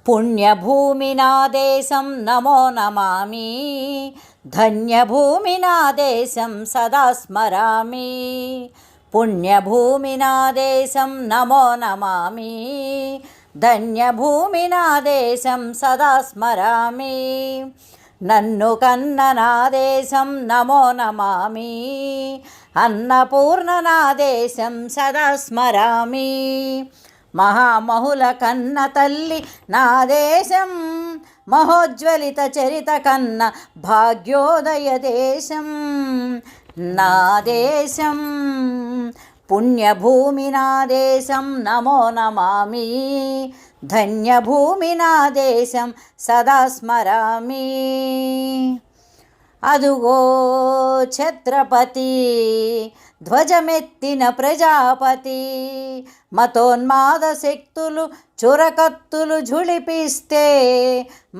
పుణ్యభూమి నా దేశం నమో నమామి, ధన్యభూమి నా దేశం సదా స్మరామి. పుణ్యభూమి నా దేశం నమో నమామి, ధన్యభూమి నా దేశం సదా స్మరామి. నన్ను కన్న నా దేశం నమో నమామి, అన్నపూర్ణ నా దేశం సదా స్మరామి. మహామహుల కన్న తల్లి నా దేశం, మహోజ్వలిత చరిత కన్న భాగ్యోదయ దేశం నా దేశం. పుణ్యభూమి నా దేశం నమో నమామి, ధన్యభూమి నా దేశం సదా స్మరామి. అదుగో ఛత్రపతి ధ్వజమెత్తిన ప్రజాపతి, మతోన్మాద శక్తులు చురకత్తులు ఝుళిపిస్తే,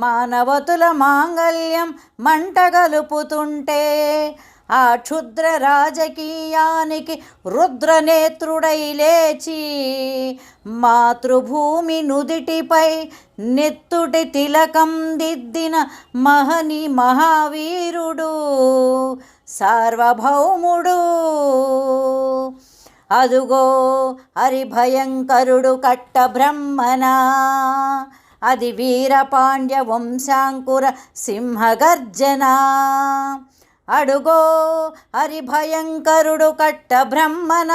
మానవతుల మాంగల్యం మంటగలుపుతుంటే, ఆ క్షుద్ర రాజకీయానికి రుద్రనేత్రుడై లేచి, మాతృభూమి నుదిటిపై నెత్తుటి తిలకం దిద్దిన మహావీరుడు సార్వభౌముడు. అదుగో హరిభయంకరుడు కట్ట బ్రహ్మణ, అది వీరపాండ్య వంశాంకుర సింహగర్జన. అడుగో హరిభయంకరుడు కట్ట బ్రహ్మణ,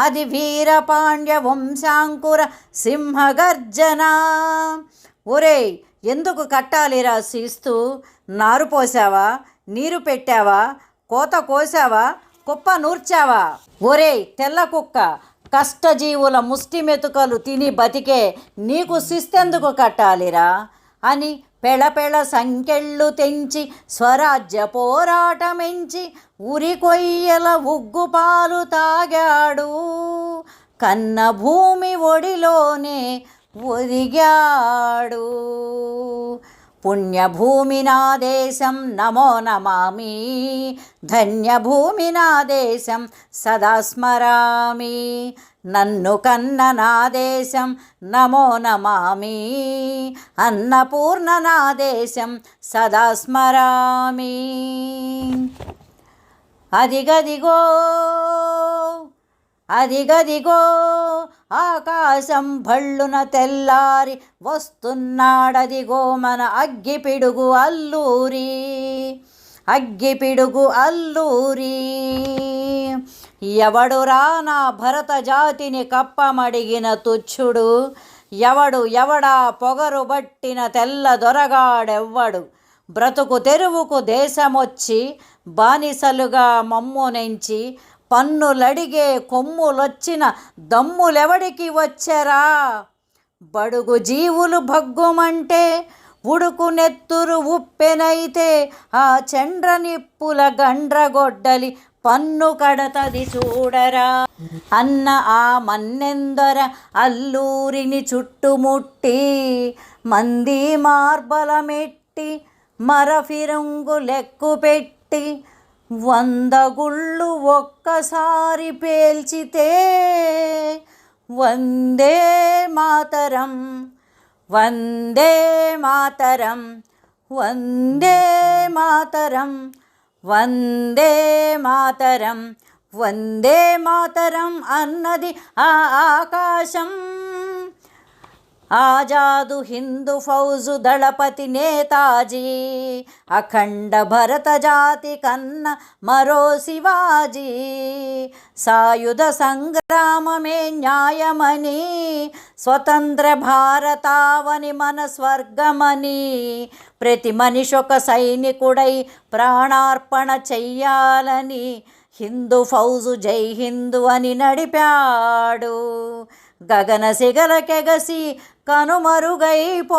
అది వీరపాండ్య వంశాంకుర సింహగర్జన. ఒరేయ్, ఎందుకు కట్టాలిరా శిస్తు? నారు పోసావా, నీరు పెట్టావా, కోత కోసావా, కుప్ప నూర్చావా? ఒరేయ్ తెల్ల కుక్క, కష్టజీవుల ముష్టి మెతుకలు తిని బతికే నీకు శిస్తెందుకు కట్టాలిరా అని పెళపెళ సంకెళ్ళు తెంచి స్వరాజ్య పోరాటమెంచి ఉరి కొయ్యల ఉగ్గుపాలు తాగాడు. కన్న భూమి ఒడిలోనే ఒదిగాడు. పుణ్యభూమి నా దేశం నమో నమామి, ధన్యభూమి నా దేశం సదా స్మరామి. నన్ను కన్న నా దేశం నమో నమామి, అన్నపూర్ణ నా దేశం సదా స్మరామి. అదిగదిగో అదిగదిగో ఆకాశం భళ్ళున తెల్లారి వస్తున్నాడదిగో మన అగ్గిపిడుగు అల్లూరి, అగ్గిపిడుగు అల్లూరి. ఎవడురా నా భరత జాతిని కప్పమడిగిన తుచ్చుడు, ఎవడా పొగరు బట్టిన తెల్ల దొరగాడెవ్వడు. బ్రతుకు తెరువుకు దేశమొచ్చి బానిసలుగా మమ్మునెంచి, పన్నులడిగే కొమ్ములొచ్చిన దమ్ములెవడికి వచ్చరా? బడుగు జీవులు భగ్గుమంటే ఉడుకు నెత్తురు ఉప్పెనైతే, ఆ చండ్ర నిప్పుల గండ్రగొడ్డలి పన్ను కడతది చూడరా అన్న ఆ మన్నెందర అల్లూరిని చుట్టుముట్టి, మంది మార్బలమెట్టి మరఫిరంగు లెక్కు పెట్టి, 100 గుళ్ళు ఒక్కసారి పేల్చితే, వందే మాతరం వందే మాతరం వందే మాతరం వందే మాతరం వందే మాతరం అన్నది ఆ ఆకాశం. ఆజాదు హిందూ ఫౌజు దళపతి నేతాజీ, అఖండ భరత జాతి కన్న మరో శివాజీ. సాయుధ సంగ్రామమే న్యాయమని, స్వతంత్ర భారతావని మన స్వర్గమని, ప్రతి మనిషొక సైనికుడై ప్రాణార్పణ చెయ్యాలని హిందూ ఫౌజు జై హిందూ అని నడిపాడు. గగన సిగలకెగసి కనుమరుగైపోయాడు.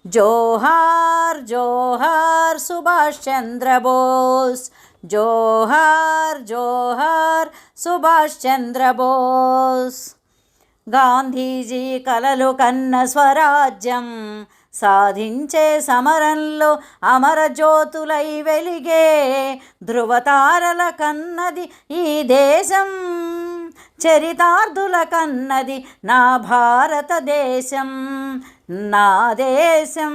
జోహార్ జోహార్ సుభాష్ చంద్రబోస్, జోహార్ జోహార్ సుభాష్ చంద్రబోస్. గాంధీజీ కలలు కన్న స్వరాజ్యం సాధించే సమరంలో అమరజ్యోతులై వెలిగే ధృవతారల కన్నది ఈ దేశం. చరితార్థుల కన్నది నా భారతదేశం. నా దేశం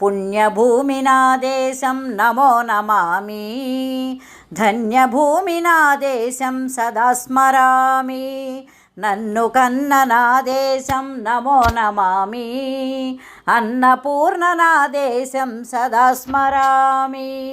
పుణ్యభూమి నా దేశం నమో నమామి. ధన్యభూమి నా దేశం సదా స్మరామి. నన్ను కన్న నా దేశం నమో నమామి. అన్నపూర్ణ నా దేశం సదా స్మరామి.